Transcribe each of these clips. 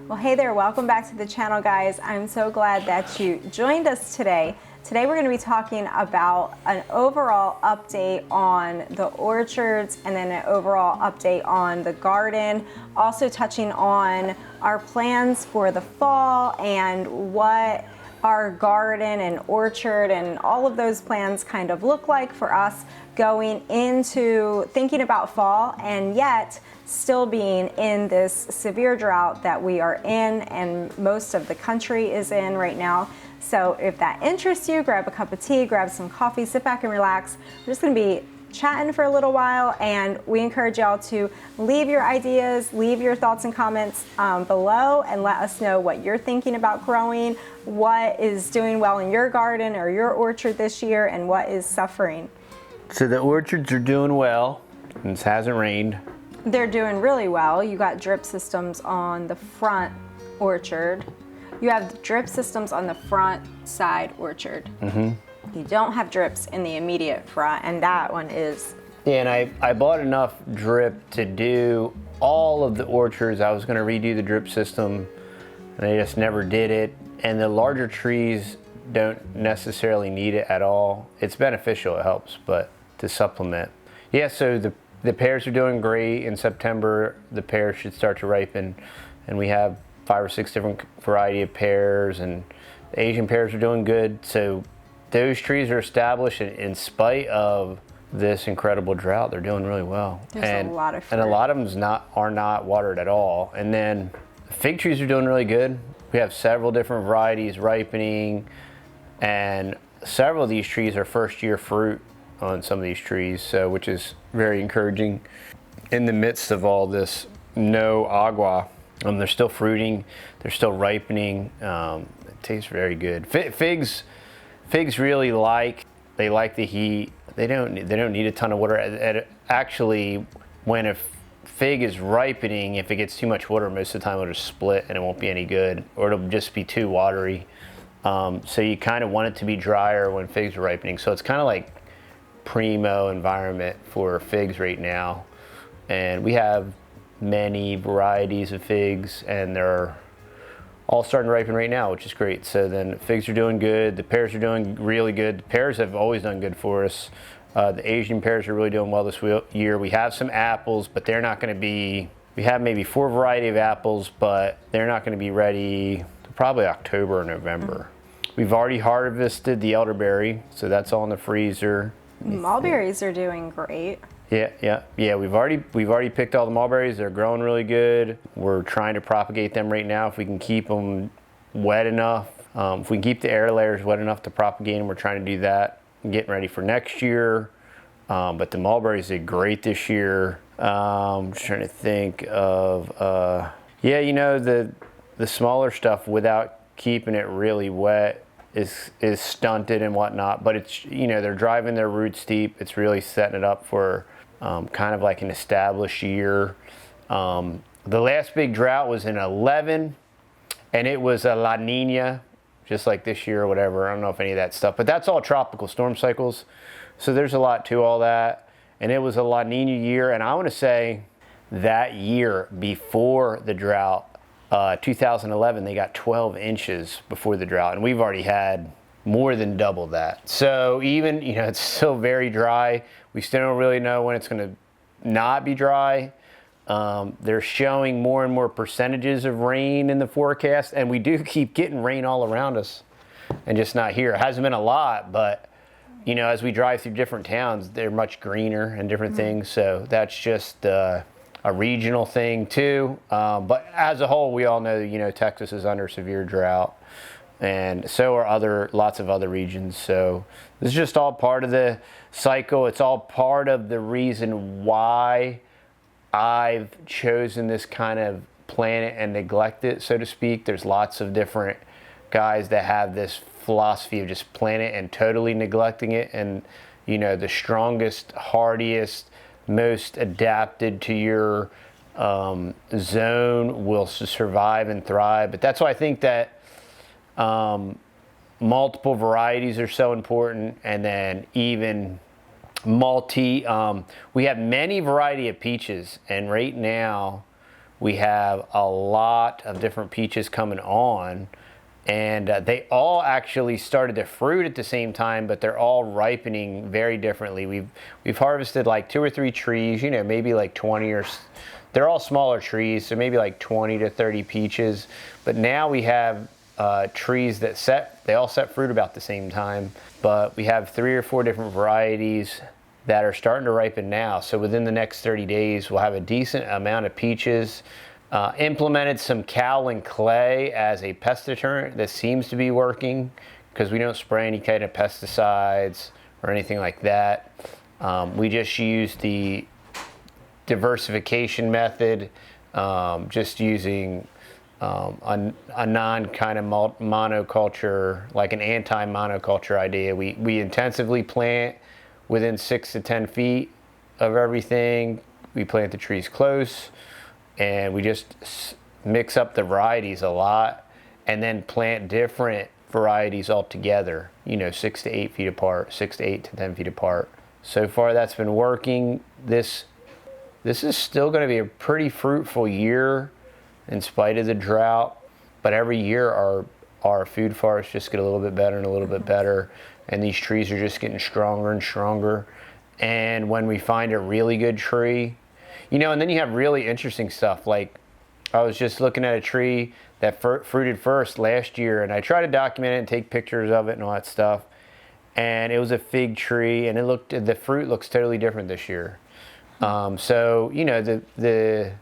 Well, hey there, welcome back to the channel, guys. I'm so glad that you joined us today. Today we're going to be talking about an overall update on the orchards and then an overall update on the garden. Also touching on our plans for the fall and what our garden and orchard and all of those plans kind of look like for us going into thinking about fall, and yet still being in this severe drought that we are in and most of the country is in right now. So if that interests you, grab a cup of tea, grab some coffee, sit back and relax. We're just gonna be chatting for a little while, and we encourage y'all to leave your ideas, leave your thoughts and comments below, and let us know what you're thinking about growing, what is doing well in your garden or your orchard this year, and what is suffering. So the orchards are doing well, and it hasn't rained. They're doing really well. You got drip systems on the front orchard. You have drip systems on the front side orchard. You don't have drips in the immediate front, and that one is. Yeah, and I bought enough drip to do all of the orchards. I was going to redo the drip system, and I just never did it. And the larger trees don't necessarily need it at all. It's beneficial, it helps, but to supplement. Yeah, so the pears are doing great. In September, the pears should start to ripen, and we have 5 or 6 different variety of pears, and the Asian pears are doing good. So those trees are established, and in spite of this incredible drought, they're doing really well. There's a lot of fruit. And a lot of them are not watered at all. And then the fig trees are doing really good. We have several different varieties ripening, and several of these trees are first-year fruit on some of these trees, so which is very encouraging. In the midst of all this no agua, they're still fruiting, they're still ripening. It tastes very good. Figs really like the heat. They don't need a ton of water. Actually, when a fig is ripening, if it gets too much water, most of the time it'll just split and it won't be any good, or it'll just be too watery. So you kind of want it to be drier when figs are ripening. So it's kind of like primo environment for figs right now. And we have many varieties of figs, and they're all starting to ripen right now, which is great. So then figs are doing good. The pears are doing really good. The pears have always done good for us. The Asian pears are really doing well this year. We have some apples, but they're not going to be, we have maybe 4 variety of apples, but they're not going to be ready till probably October or November. We've already harvested the elderberry, so that's all in the freezer. Mulberries are doing great. Yeah. We've already picked all the mulberries. They're growing really good. We're trying to propagate them right now. If we can keep them wet enough, if we can keep the air layers wet enough to propagate them, we're trying to do that. Getting ready for next year. But the mulberries did great this year. I'm just trying to think of, yeah, you know, the smaller stuff without keeping it really wet is stunted and whatnot, but it's, you know, they're driving their roots deep. It's really setting it up for kind of like an established year. The last big drought was in 11, and it was a La Nina, just like this year or whatever. I don't know if any of that stuff, but that's all tropical storm cycles. So there's a lot to all that. And it was a La Nina year, and I want to say that year before the drought, 2011, they got 12 inches before the drought, and we've already had more than double that. So even, you know, it's still very dry. We still don't really know when it's going to not be dry. They're showing more and more percentages of rain in the forecast, and we do keep getting rain all around us and just not here. It hasn't been a lot, but, you know, as we drive through different towns, they're much greener and different things. So that's just a regional thing too, but as a whole, we all know, you know, Texas is under severe drought, and so are lots of other regions. So this is just all part of the cycle. It's all part of the reason why I've chosen this kind of planet and neglect it, so to speak. There's lots of different guys that have this philosophy of just planet and totally neglecting it, and, you know, the strongest, hardiest, most adapted to your zone will survive and thrive. But that's why I think that multiple varieties are so important, and then even we have many variety of peaches, and right now We have a lot of different peaches coming on, and they all actually started to fruit at the same time, but they're all ripening very differently. We've harvested like 2 or 3 trees, you know, maybe like 20 or they're all smaller trees, so maybe like 20 to 30 peaches. But now we have trees that they all set fruit about the same time, but we have 3 or 4 different varieties that are starting to ripen now. So within the next 30 days, we'll have a decent amount of peaches. Implemented some kaolin clay as a pest deterrent that seems to be working because we don't spray any kind of pesticides or anything like that. We just use the diversification method, just using a non kind of monoculture, like an anti-monoculture idea. We intensively plant within 6 to 10 feet of everything. We plant the trees close, and we just mix up the varieties a lot, and then plant different varieties all together, you know, 6 to 8 feet apart, 6 to 8 to 10 feet apart. So far that's been working. This is still going to be a pretty fruitful year in spite of the drought, but every year our food forests just get a little bit better and a little bit better, and these trees are just getting stronger and stronger. And when we find a really good tree, you know, and then you have really interesting stuff. Like I was just looking at a tree that fruited first last year, and I tried to document it and take pictures of it and all that stuff. And it was a fig tree, and the fruit looks totally different this year. So you know, the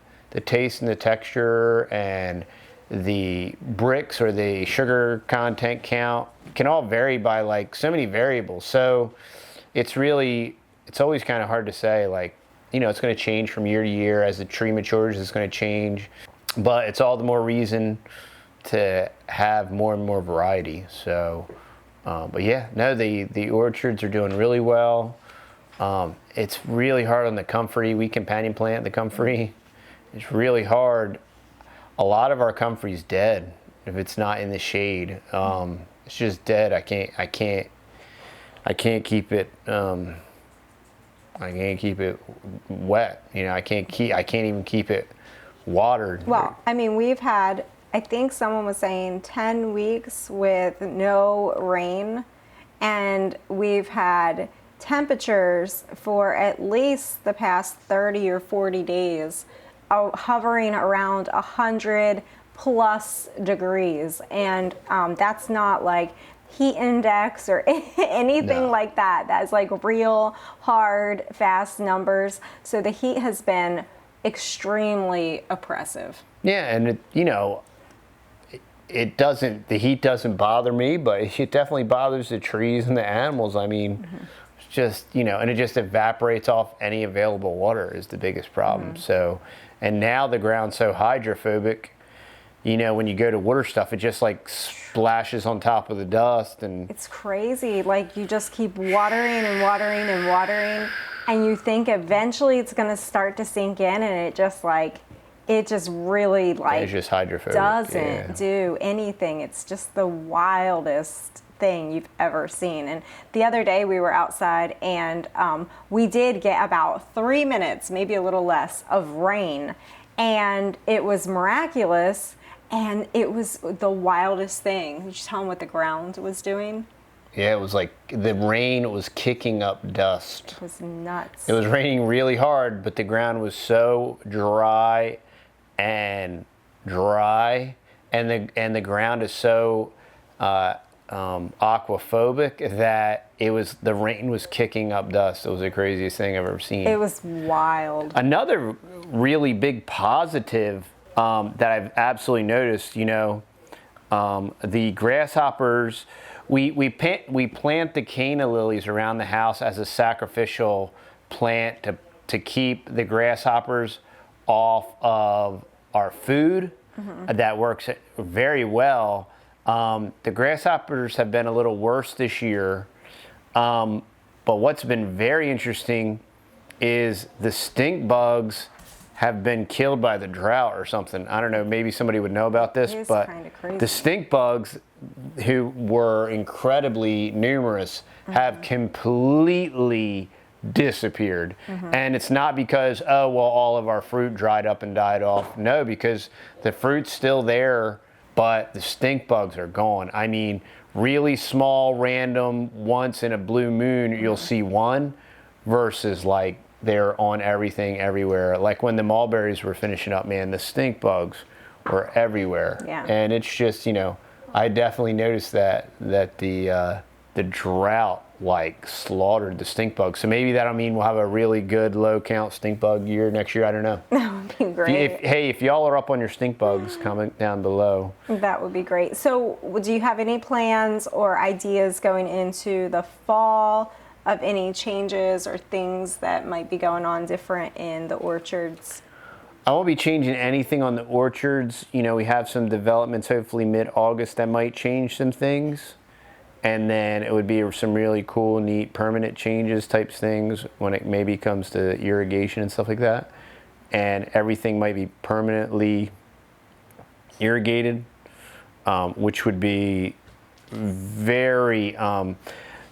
taste and the texture and the bricks or the sugar content count can all vary by like so many variables. So it's always kind of hard to say, like, you know, it's going to change from year to year. As the tree matures, it's going to change, but it's all the more reason to have more and more variety. So, but yeah, no, the orchards are doing really well. It's really hard on the comfrey. We companion plant the comfrey. It's really hard. A lot of our comfrey's dead if it's not in the shade. It's just dead. I can't keep it. I can't keep it wet. You know, I can't even keep it watered. Well, I mean, we've had, I think someone was saying 10 weeks with no rain, and we've had temperatures for at least the past 30 or 40 days hovering around 100 plus degrees, and that's not like heat index or anything like that. That's like real hard, fast numbers. So the heat has been extremely oppressive. Yeah, and the heat doesn't bother me, but it definitely bothers the trees and the animals. I mean, it's just, you know, and it just evaporates off any available water is the biggest problem. So, and now the ground's so hydrophobic, you know, when you go to water stuff, it just like splashes on top of the dust, and it's crazy. Like you just keep watering and watering and watering, and you think eventually it's going to start to sink in, and it just really like it's just hydrophobic. Doesn't do anything. It's just the wildest thing you've ever seen. And the other day we were outside, and we did get about 3 minutes, maybe a little less, of rain, and it was miraculous. And it was the wildest thing. Did you tell them what the ground was doing? Yeah, it was like the rain was kicking up dust. It was nuts. It was raining really hard, but the ground was so dry, and the ground is so aquaphobic that the rain was kicking up dust. It was the craziest thing I've ever seen. It was wild. Another really big positive that I've absolutely noticed, you know, the grasshoppers, we plant the canna lilies around the house as a sacrificial plant to keep the grasshoppers off of our food. That works very well. The grasshoppers have been a little worse this year, but what's been very interesting is the stink bugs have been killed by the drought or something. I don't know, maybe somebody would know about this, but the stink bugs, who were incredibly numerous, have completely disappeared. And it's not because, oh, well, all of our fruit dried up and died off. No, because the fruit's still there, but the stink bugs are gone. I mean, really small, random, once in a blue moon, you'll see one, versus like they're on everything everywhere. Like when the mulberries were finishing up, man, the stink bugs were everywhere. Yeah. And it's just, you know, I definitely noticed that the drought like slaughtered the stink bug. So maybe that'll mean we'll have a really good low count stink bug year next year. I don't know. That would be great. If y'all are up on your stink bugs, comment down below. That would be great. So do you have any plans or ideas going into the fall of any changes or things that might be going on different in the orchards? I won't be changing anything on the orchards. You know, we have some developments hopefully mid-August that might change some things. And then it would be some really cool, neat, permanent changes types things when it maybe comes to irrigation and stuff like that. And everything might be permanently irrigated, which would be very...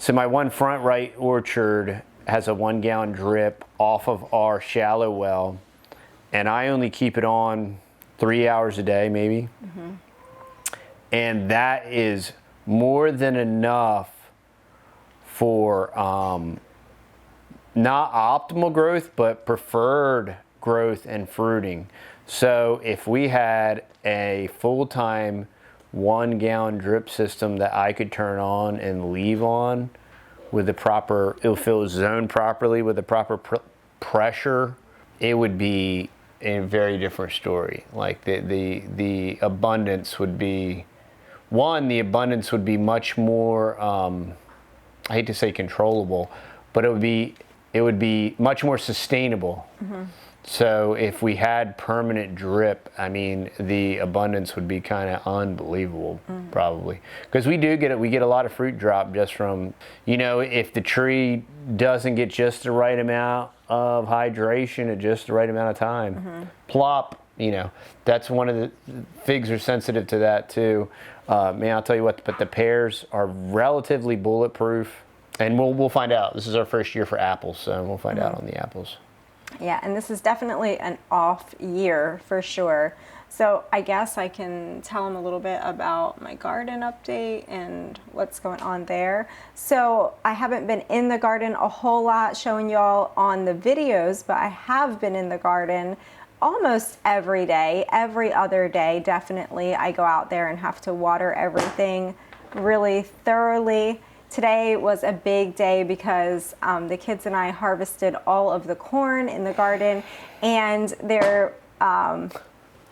so my one front right orchard has a 1 gallon drip off of our shallow well. And I only keep it on 3 hours a day, maybe. And that is more than enough for not optimal growth, but preferred growth and fruiting. So if we had a full-time 1 gallon drip system that I could turn on and leave on with the proper, if it was zoned properly with the proper pressure, it would be a very different story. Like the abundance would be, the abundance would be much more, I hate to say controllable, but it would be much more sustainable. So if we had permanent drip, I mean, the abundance would be kind of unbelievable, probably. Because we get a lot of fruit drop just from, you know, if the tree doesn't get just the right amount of hydration at just the right amount of time, plop, you know, that's one of the, figs are sensitive to that too. Man, I'll tell you what, but the pears are relatively bulletproof. And we'll find out. This is our first year for apples, so we'll find out on the apples. Yeah, and this is definitely an off year for sure. So I guess I can tell them a little bit about my garden update and what's going on there. So I haven't been in the garden a whole lot showing y'all on the videos, but I have been in the garden almost every day, every other day, definitely. I go out there and have to water everything really thoroughly. Today was a big day because the kids and I harvested all of the corn in the garden, and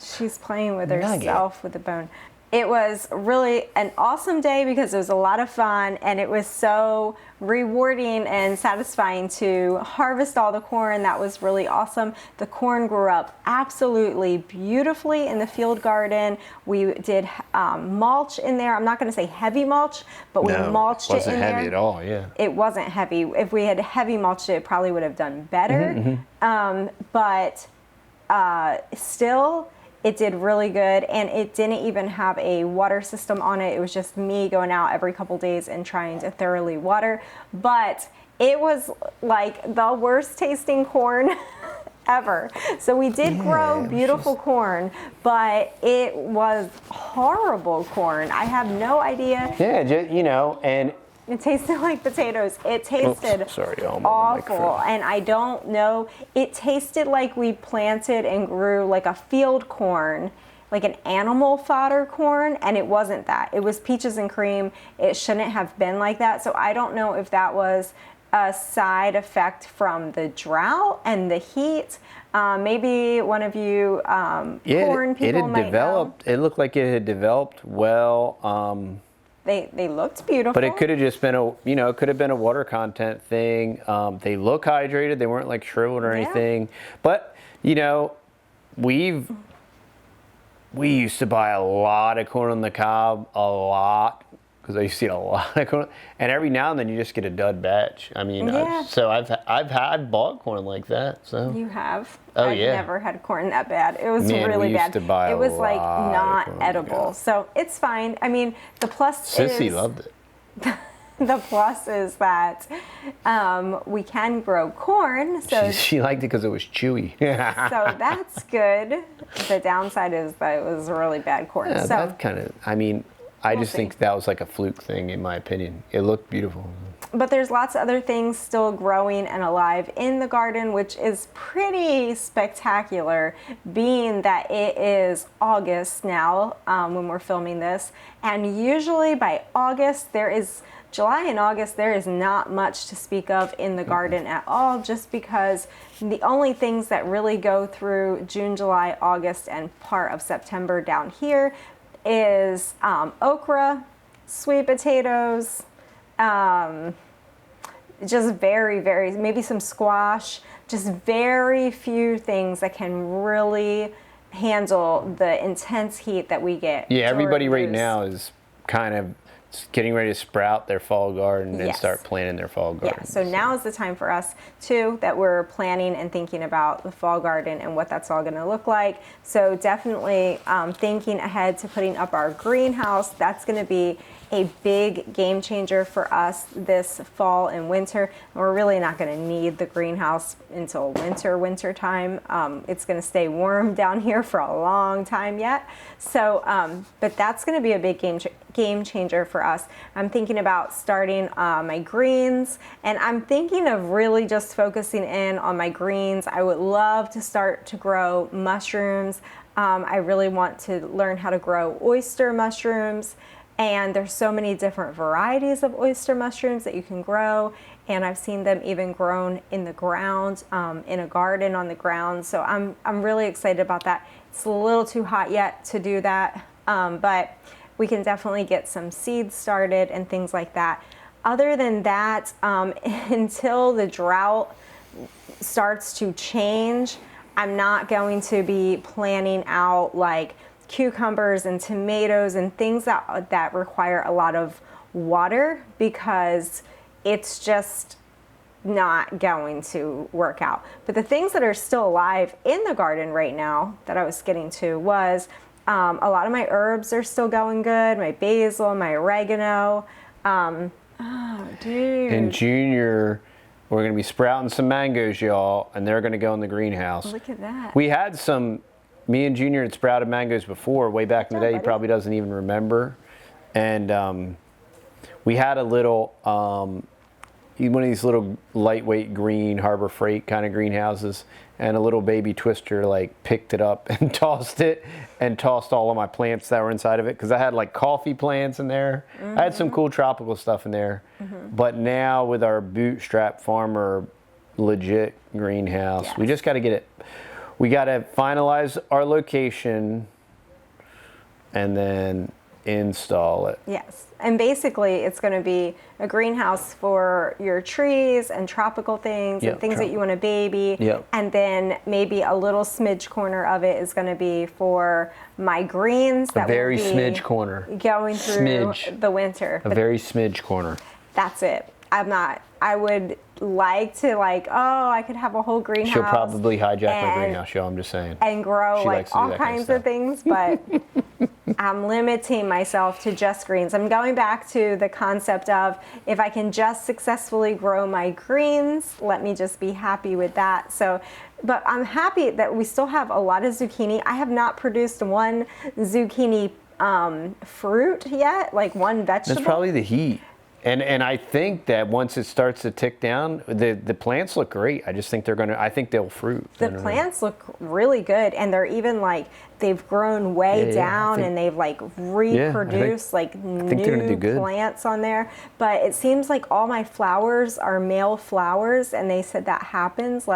she's playing with herself with the bone. It was really an awesome day because it was a lot of fun, and it was so rewarding and satisfying to harvest all the corn. That was really awesome. The corn grew up absolutely beautifully in the field garden. We did mulch in there. I'm not going to say heavy mulch, but we mulched it in there. It wasn't heavy at all, yeah. It wasn't heavy. If we had heavy mulched it probably would have done better. But still, it did really good, and it didn't even have a water system on it. It was just me going out every couple days and trying to thoroughly water. But it was like the worst tasting corn ever. So we did grow beautiful corn, but it was horrible corn. I have no idea. Yeah, just, you know, and it tasted like potatoes. It tasted awful, and I don't know. It tasted like we planted and grew like a field corn, like an animal fodder corn, and it wasn't that. It was peaches and cream. It shouldn't have been like that. So I don't know if that was a side effect from the drought and the heat. Maybe one of you corn people might know. It looked like it had developed well. They looked beautiful. But it could have just been it could have been a water content thing. They look hydrated. They weren't like shriveled or anything. But, you know, we used to buy a lot of corn on the cob, a lot, because I used to eat a lot of corn. And every now and then you just get a dud batch. I mean, I've had bought corn like that. So you have? Oh, I've never had corn that bad. It was really we bad. used to buy it was a like lot not of corn. edible. So it's fine. I mean, the plus Sissy loved it. The plus is that we can grow corn. So She liked it because it was chewy. so that's good. The downside is that it was really bad corn. Yeah, So that kind of, I mean, I We'll just see. think that was like a fluke thing, in my opinion. It looked beautiful. but there's lots of other things still growing and alive in the garden, which is pretty spectacular, being that it is August now when we're filming this. And usually by August, July and August, there is not much to speak of in the garden at all, just because the only things that really go through June, July, August, and part of September down here is okra, sweet potatoes, just very, maybe some squash, just very few things that can really handle the intense heat that we get. Yeah, everybody right during those- now is kind of getting ready to sprout their fall garden and Yes. start planting their fall garden. Yeah, so now is the time for us too, that we're planning and thinking about the fall garden and what that's all going to look like. So definitely thinking ahead to putting up our greenhouse. That's going to be a big game changer for us this fall and winter. And we're really not going to need the greenhouse until winter time. It's going to stay warm down here for a long time yet. So, but that's going to be a big game changer for us. I'm thinking about starting my greens, and I'm thinking of really just focusing in on my greens. I would love to start to grow mushrooms. I really want to learn how to grow oyster mushrooms. And there's so many different varieties of oyster mushrooms that you can grow. And I've seen them even grown in the ground, in a garden on the ground. So I'm really excited about that. It's a little too hot yet to do that, but we can definitely get some seeds started and things like that. Other than that, until the drought starts to change, I'm not going to be planning out like cucumbers and tomatoes and things that require a lot of water, because it's just not going to work out. But the things that are still alive in the garden right now that I was getting to was a lot of my herbs are still going good. My basil, my oregano. Oh, dude. In Junior, we're going to be sprouting some mangoes, y'all, and they're going to go in the greenhouse. Look at that. We had some, me and Junior had sprouted mangoes before, way back in the day. He probably doesn't even remember. And we had a little, one of these little lightweight green Harbor Freight kind of greenhouses, and a little baby twister like picked it up and tossed it, and tossed all of my plants that were inside of it, because I had like coffee plants in there. I had some cool tropical stuff in there. But now with our bootstrap farmer legit greenhouse, we just got to get it. We got to finalize our location and then install it. Yes, and basically it's going to be a greenhouse for your trees and tropical things and things that you want to baby. And then maybe a little smidge corner of it is going to be for my greens. That A very will be smidge corner. going through the winter. A very smidge corner. That's it. I would like to I could have a whole greenhouse. She'll probably hijack my greenhouse, y'all, I'm just saying. And grow She likes to do all that kind kinds of of things, but I'm limiting myself to just greens. I'm going back to the concept of, if I can just successfully grow my greens, let me just be happy with that. So, but I'm happy that we still have a lot of zucchini. I have not produced one zucchini fruit yet, like one vegetable. That's probably the heat. And I think that once it starts to tick down, the plants look great. I just think I think they'll fruit. The plants look really good, and they're even like, they've grown way down, and they've like reproduced new plants on there. But it seems like all my flowers are male flowers, and they said that happens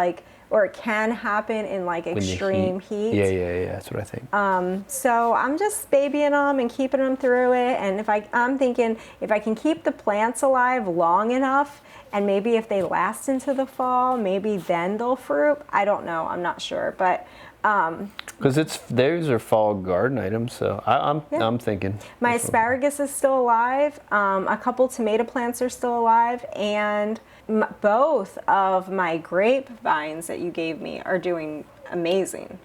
or it can happen in like extreme heat. Yeah, that's what I think. So I'm just babying them and keeping them through it. And I'm thinking if I can keep the plants alive long enough, and maybe if they last into the fall, maybe then they'll fruit. I don't know. I'm not sure, but because those are fall garden items, so I'm thinking. My asparagus is still alive. A couple tomato plants are still alive, and both of my grapevines that you gave me are doing amazing.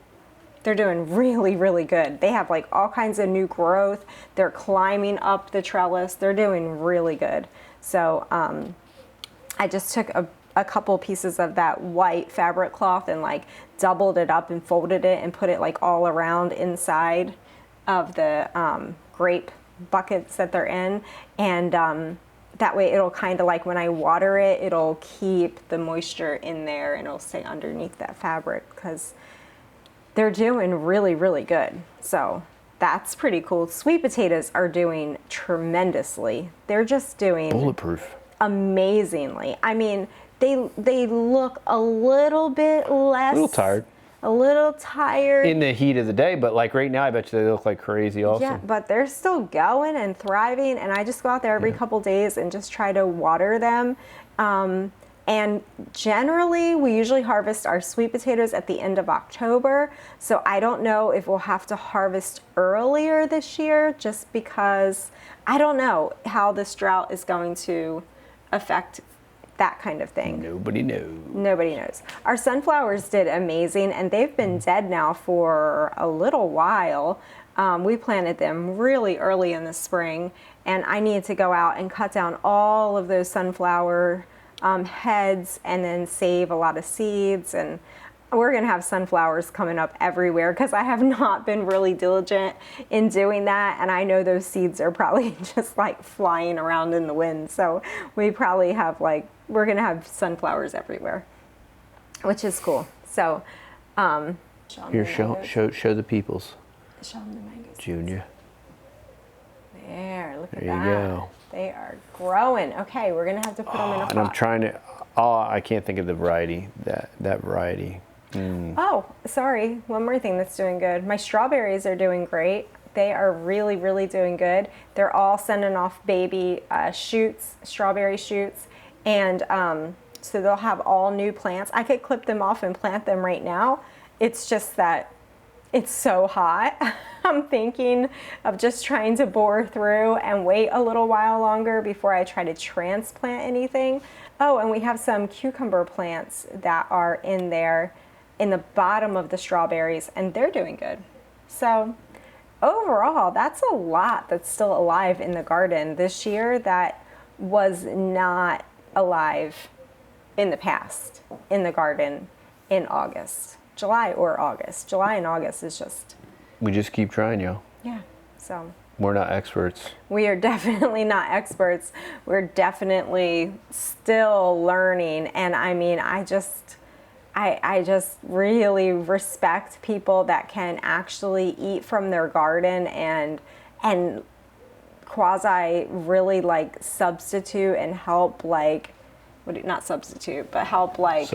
They're doing really, really good. They have like all kinds of new growth. They're climbing up the trellis. They're doing really good. So I just took a couple pieces of that white fabric cloth and like doubled it up and folded it and put it like all around inside of the grape buckets that they're in. And that way it'll kind of like when I water it, it'll keep the moisture in there and it'll stay underneath that fabric because they're doing really, really good. So that's pretty cool. Sweet potatoes are doing tremendously. They're just doing bulletproof amazingly. I mean, they look a little bit less, a little tired. A little tired In the heat of the day, but like right now, I bet you they look like crazy also. Yeah, but they're still going and thriving, and I just go out there every couple days and just try to water them. And generally, we usually harvest our sweet potatoes at the end of October, so I don't know if we'll have to harvest earlier this year just because I don't know how this drought is going to affect that kind of thing. Nobody knows. Nobody knows. Our sunflowers did amazing, and they've been dead now for a little while. We planted them really early in the spring, and I need to go out and cut down all of those sunflower heads and then save a lot of seeds. And we're gonna have sunflowers coming up everywhere because I have not been really diligent in doing that, and I know those seeds are probably just like flying around in the wind. So we probably have like, we're gonna have sunflowers everywhere, which is cool. So Here, show the peoples. Show them the mangoes. Junior. There, look at There that. you go. They are growing. Okay, we're gonna have to put them in a pot. And I'm trying to, I can't think of the variety, that variety. Oh, sorry. One more thing that's doing good. My strawberries are doing great. They are really, really doing good. They're all sending off baby shoots, strawberry shoots. And so they'll have all new plants. I could clip them off and plant them right now. It's just that it's so hot. I'm thinking of just trying to bore through and wait a little while longer before I try to transplant anything. Oh, and we have some cucumber plants that are in there in the bottom of the strawberries, and they're doing good. So overall, that's a lot that's still alive in the garden this year that was not alive in the past in the garden in August. July or August. July and August is just... We just keep trying, yo. Yeah, so... We're not experts. We are definitely not experts. We're definitely still learning. And I mean, I just really respect people that can actually eat from their garden and quasi really like substitute and help like, not substitute, but help like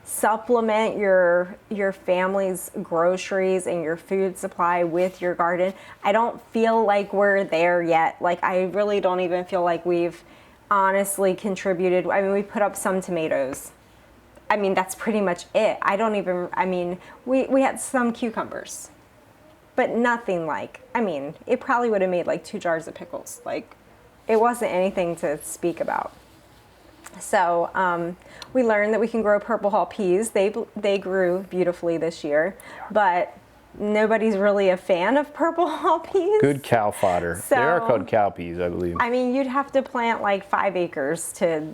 supplement your family's groceries and your food supply with your garden. I don't feel like we're there yet. Like I really don't even feel like we've honestly contributed. I mean, we put up some tomatoes. I mean, that's pretty much it. We had some cucumbers, but nothing like, I mean, it probably would have made like 2 jars of pickles. Like it wasn't anything to speak about. So we learned that we can grow purple hull peas. They grew beautifully this year, but nobody's really a fan of purple hull peas. Good cow fodder. So, they are called cow peas, I believe. I mean, you'd have to plant like 5 acres to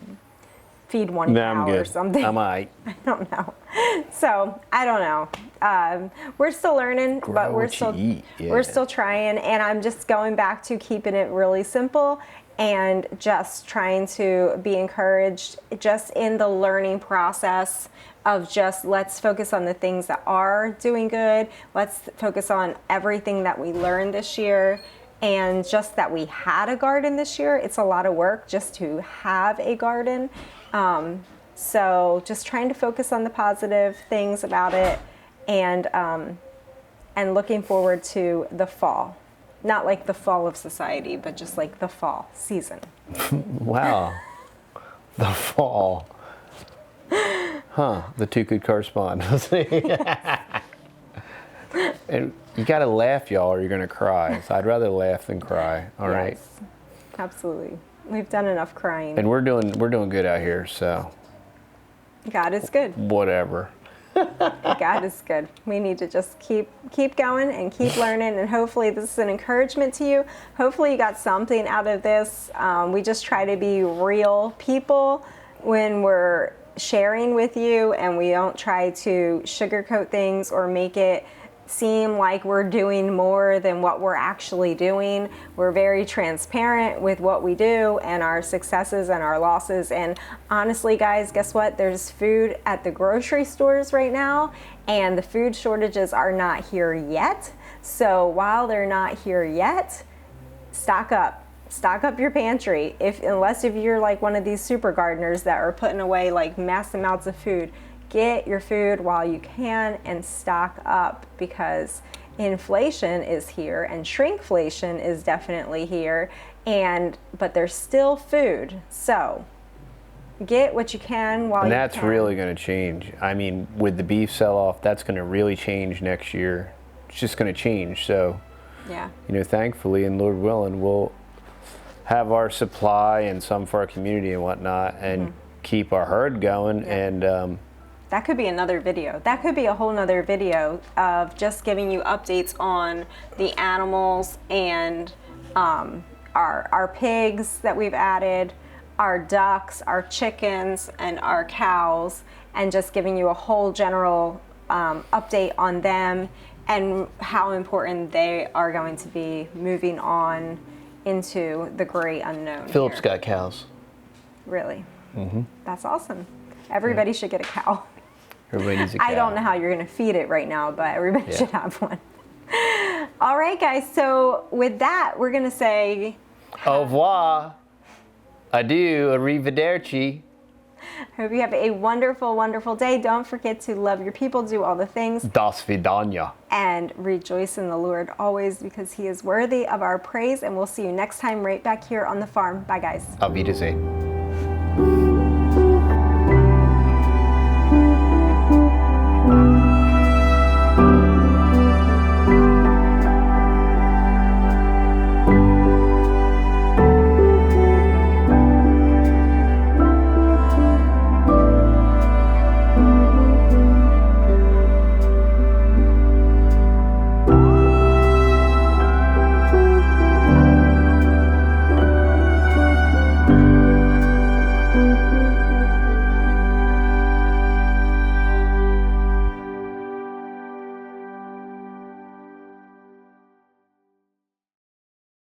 feed one cow or something. I'm all right. I don't know. So I don't know. We're still learning, but we're still trying, and I'm just going back to keeping it really simple and just trying to be encouraged just in the learning process of just let's focus on the things that are doing good. Let's focus on everything that we learned this year, and just that we had a garden this year. It's a lot of work just to have a garden. So just trying to focus on the positive things about it, and looking forward to the fall. Not like the fall of society, but just like the fall season. Wow. The fall. Huh. The two could correspond. And you got to laugh, y'all, or you're going to cry. So I'd rather laugh than cry. All right. Absolutely. We've done enough crying. And we're doing good out here, so. God is good. Whatever. God is good. We need to just keep going and keep learning, and hopefully this is an encouragement to you. Hopefully you got something out of this. We just try to be real people when we're sharing with you, and we don't try to sugarcoat things or make it seem like we're doing more than what we're actually doing. We're very transparent with what we do and our successes and our losses. And honestly, guys, guess what? There's food at the grocery stores right now, and the food shortages are not here yet. So while they're not here yet, stock up. Stock up your pantry. Unless you're like one of these super gardeners that are putting away like mass amounts of food. Get your food while you can and stock up, because inflation is here and shrinkflation is definitely here, but there's still food. So get what you can while you can. And that's really going to change. I mean, with the beef sell-off, that's going to really change next year. It's just going to change. So, yeah, thankfully, and Lord willing, we'll have our supply and some for our community and whatnot, and keep our herd going. Yeah. And that could be another video. That could be a whole nother video of just giving you updates on the animals and our pigs that we've added, our ducks, our chickens, and our cows, and just giving you a whole general update on them and how important they are going to be moving on into the great unknown. Philip's here. got cows. Really? Mm-hmm. That's awesome. Everybody should get a cow. Everybody needs a cow. I don't know how you're going to feed it right now, but everybody should have one. All right, guys. So with that, we're going to say au revoir, adieu, arrivederci. Hope you have a wonderful, wonderful day. Don't forget to love your people, do all the things. Das vidanya. And rejoice in the Lord always, because he is worthy of our praise. And we'll see you next time right back here on the farm. Bye, guys. Auf Wiedersehen.